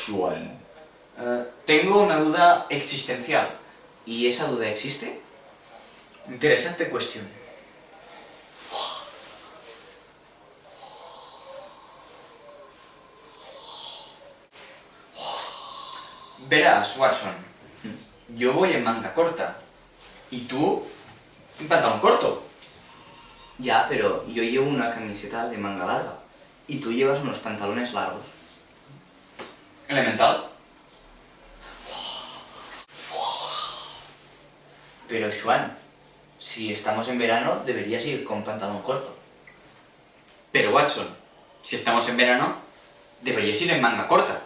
Swan. Tengo una duda existencial. ¿Y esa duda existe? Interesante cuestión. Verás, Watson, yo voy en manga corta. ¿Y tú? En pantalón corto. Ya, pero yo llevo una camiseta de manga larga. Y tú llevas unos pantalones largos. Elemental. Pero, Xuan, si estamos en verano, deberías ir con pantalón corto. Pero, Watson, si estamos en verano, deberías ir en manga corta.